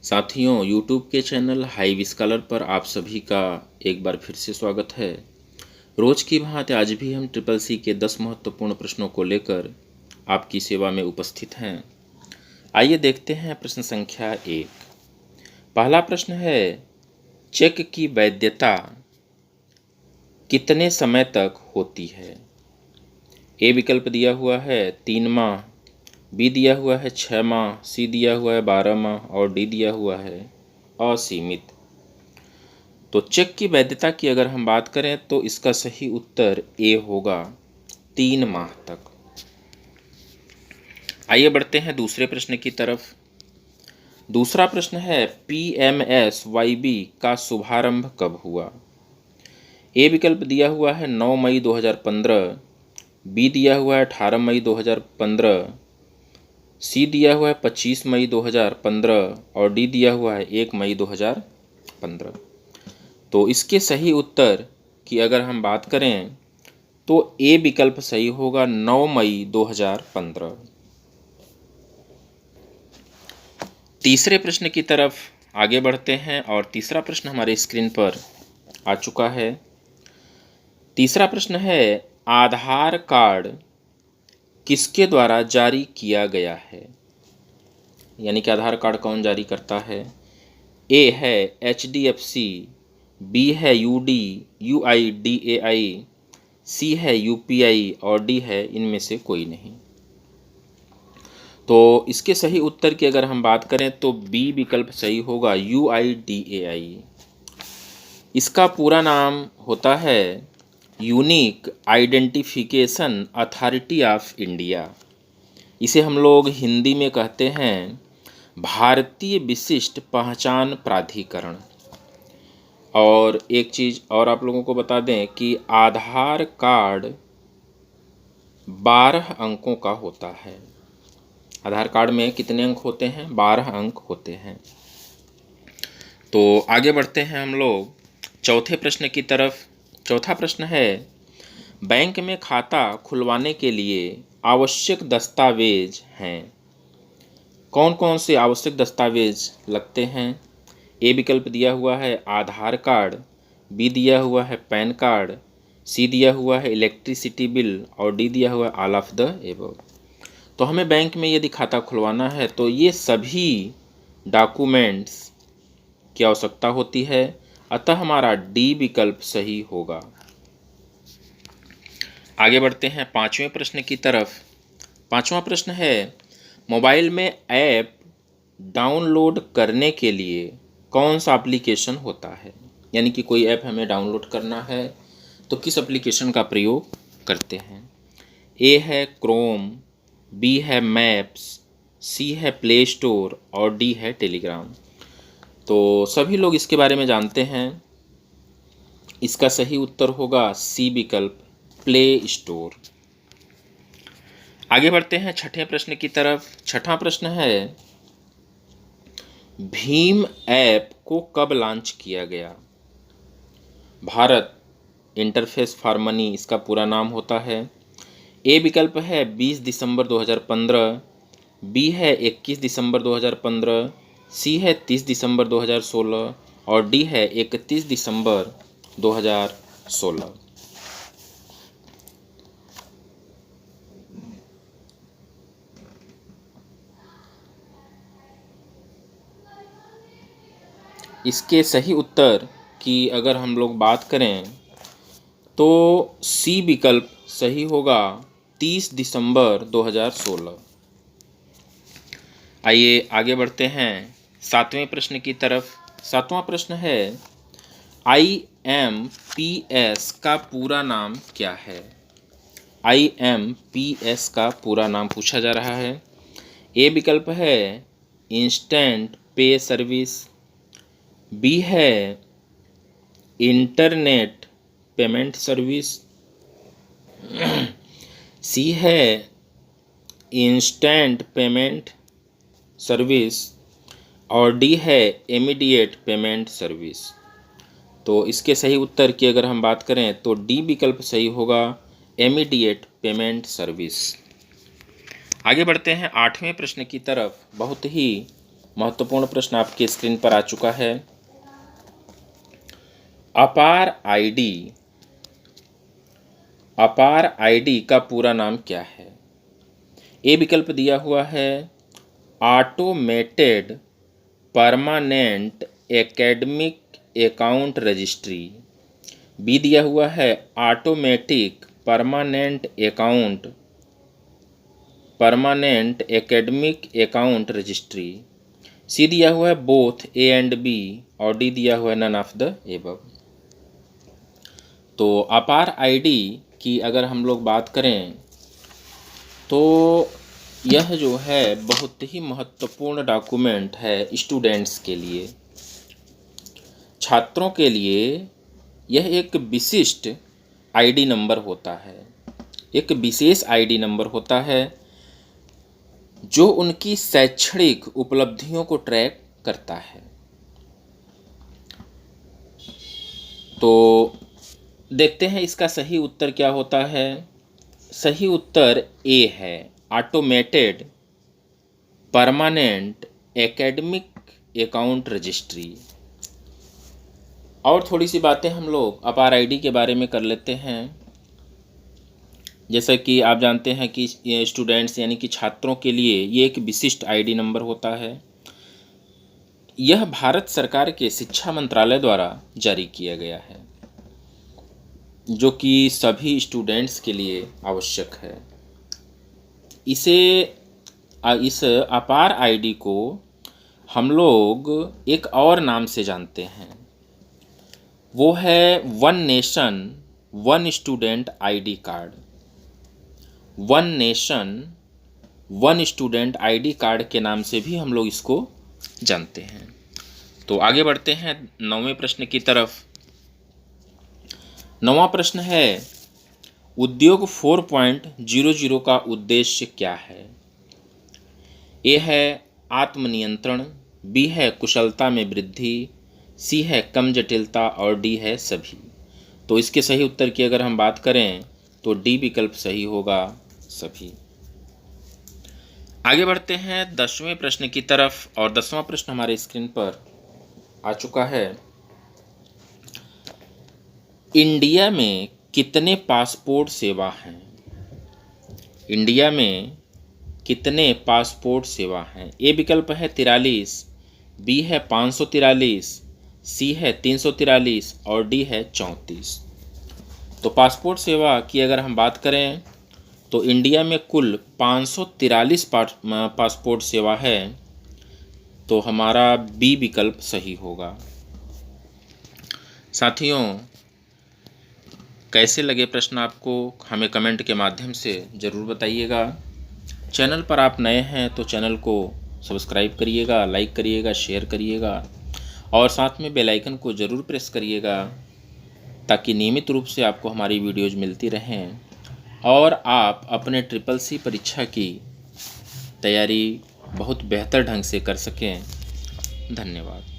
साथियों, YouTube के channel heavy scholar पर आप सभी का एक बार फिर से स्वागत है। रोज की भांति आज भी हम ट्रिपल सी के 10 महत्वपूर्ण प्रश्नों को लेकर आपकी सेवा में उपस्थित हैं। आइए देखते हैं प्रश्न संख्या 1। पहला प्रश्न है, चेक की वैधता कितने समय तक होती है? ए विकल्प दिया हुआ है 3 माह, बी दिया हुआ है 6 माह, सी दिया हुआ है 12 माह और डी दिया हुआ है असीमित। तो चेक की वैधता की अगर हम बात करें तो इसका सही उत्तर ए होगा, 3 माह तक। आइए बढ़ते हैं दूसरे प्रश्न की तरफ। दूसरा प्रश्न है, PMSYB का शुभारंभ कब हुआ? ए विकल्प दिया हुआ है 9 मई 2015, बी दिया हुआ है 18 मई 2015, सी दिया हुआ है 25 मई 2015 और डी दिया हुआ है 1 मई 2015। तो इसके सही उत्तर की अगर हम बात करें तो ए विकल्प सही होगा, 9 मई 2015। तीसरे प्रश्न की तरफ आगे बढ़ते हैं और तीसरा प्रश्न हमारे स्क्रीन पर आ चुका है। तीसरा प्रश्न है, आधार कार्ड किसके द्वारा जारी किया गया है? यानी कि आधार कार्ड कौन जारी करता है? ए है HDFC, बी है UD UIDAI, सी है UPI और डी है इनमें से कोई नहीं। तो इसके सही उत्तर की अगर हम बात करें तो बी विकल्प सही होगा, UIDAI। इसका पूरा नाम होता है unique identification authority of India. इसे हम लोग हिंदी में कहते हैं भारतीय विशिष्ट पहचान प्राधिकरण। और एक चीज़ और आप लोगों को बता दें कि आधार कार्ड 12 अंकों का होता है। आधार कार्ड में कितने अंक होते हैं? 12 अंक होते हैं। तो आगे बढ़ते हैं हम लोग चौथे प्रश्न की तरफ। चौथा प्रश्न है, बैंक में खाता खुलवाने के लिए आवश्यक दस्तावेज हैं। कौन कौन से आवश्यक दस्तावेज लगते हैं? ए विकल्प दिया हुआ है आधार कार्ड, बी दिया हुआ है पैन कार्ड, सी दिया हुआ है इलेक्ट्रिसिटी बिल और डी दिया हुआ है ऑल ऑफ द एबव। तो हमें बैंक में यदि खाता खुलवाना है तो ये सभी डॉक्यूमेंट्स की आवश्यकता होती है, अतः हमारा डी विकल्प सही होगा। आगे बढ़ते हैं पांचवें प्रश्न की तरफ। पांचवा प्रश्न है, मोबाइल में ऐप डाउनलोड करने के लिए कौन सा एप्लीकेशन होता है? यानी कि कोई ऐप हमें डाउनलोड करना है तो किस एप्लीकेशन का प्रयोग करते हैं? ए है क्रोम, बी है मैप्स, सी है प्ले स्टोर और डी है टेलीग्राम। तो सभी लोग इसके बारे में जानते हैं। इसका सही उत्तर होगा सी विकल्प, प्ले स्टोर। आगे बढ़ते हैं छठे प्रश्न की तरफ। छठा प्रश्न है, भीम ऐप को कब लॉन्च किया गया? भारत इंटरफेस फॉर मनी इसका पूरा नाम होता है। ए विकल्प है 20 दिसंबर 2015, बी है 21 दिसंबर 2015, सी है 30 दिसंबर 2016 और डी है 31 दिसंबर 2016। इसके सही उत्तर की अगर हम लोग बात करें तो सी विकल्प सही होगा, 30 दिसंबर 2016। आइए आगे बढ़ते हैं सातवें प्रश्न की तरफ। सातवां प्रश्न है, IMPS का पूरा नाम क्या है? IMPS का पूरा नाम पूछा जा रहा है। ए विकल्प है इंस्टेंट पे सर्विस, बी है इंटरनेट पेमेंट सर्विस, सी है इंस्टेंट पेमेंट सर्विस और डी है इमीडिएट पेमेंट सर्विस। तो इसके सही उत्तर की अगर हम बात करें तो डी विकल्प सही होगा, इमीडिएट पेमेंट सर्विस। आगे बढ़ते हैं आठवें प्रश्न की तरफ। बहुत ही महत्वपूर्ण प्रश्न आपके स्क्रीन पर आ चुका है। अपार आईडी का पूरा नाम क्या है? ए विकल्प दिया हुआ है automated permanent academic account registry. B दिया हुआ है automatic permanent academic account registry. C दिया हुआ है बोथ ए एंड बी, और डी दिया हुआ है नन ऑफ द एबव। तो अपार आईडी की अगर हम लोग बात करें तो यह जो है बहुत ही महत्वपूर्ण डॉक्यूमेंट है स्टूडेंट्स के लिए। छात्रों के लिए यह एक विशिष्ट आईडी नंबर होता है, एक विशेष आईडी नंबर होता है जो उनकी शैक्षणिक उपलब्धियों को ट्रैक करता है। तो देखते हैं इसका सही उत्तर क्या होता है। सही उत्तर ए है, automated permanent academic account registry. और थोड़ी सी बातें हम लोग अपार आईडी के बारे में कर लेते हैं। जैसा कि आप जानते हैं कि स्टूडेंट्स यानी कि छात्रों के लिए ये एक विशिष्ट आईडी नंबर होता है। यह भारत सरकार के शिक्षा मंत्रालय द्वारा जारी किया गया है, जो कि सभी स्टूडेंट्स के लिए आवश्यक है। इस अपार आईडी को हम लोग एक और नाम से जानते हैं, वो है one nation one student ID card. One nation one student ID card के नाम से भी हम लोग इसको जानते हैं। तो आगे बढ़ते हैं 9वें प्रश्न की तरफ। 9वां प्रश्न है उद्योग 4.00 का उद्देश्य क्या है? ए है आत्मनियंत्रण, बी है कुशलता में वृद्धि, सी है कम जटिलता, और डी है सभी। तो इसके सही उत्तर की अगर हम बात करें तो डी विकल्प सही होगा, सभी। आगे बढ़ते हैं 10वें प्रश्न की तरफ, और 10वां प्रश्न हमारे स्क्रीन पर आ चुका है। इंडिया में कितने पासपोर्ट सेवा हैं? इंडिया में कितने पासपोर्ट सेवा हैं? ए विकल्प है 43, बी है 543, सी है 343, और डी है 34। तो पासपोर्ट सेवा की अगर हम बात करें तो इंडिया में कुल 543 पासपोर्ट सेवा है, तो हमारा बी विकल्प सही होगा। साथियों, कैसे लगे प्रश्न आपको हमें कमेंट के माध्यम से ज़रूर बताइएगा। चैनल पर आप नए हैं तो चैनल को सब्सक्राइब करिएगा, लाइक करिएगा, शेयर करिएगा, और साथ में बेल आइकन को ज़रूर प्रेस करिएगा ताकि नियमित रूप से आपको हमारी वीडियोज़ मिलती रहें और आप अपने CCC परीक्षा की तैयारी बहुत बेहतर ढंग से कर सकें। धन्यवाद।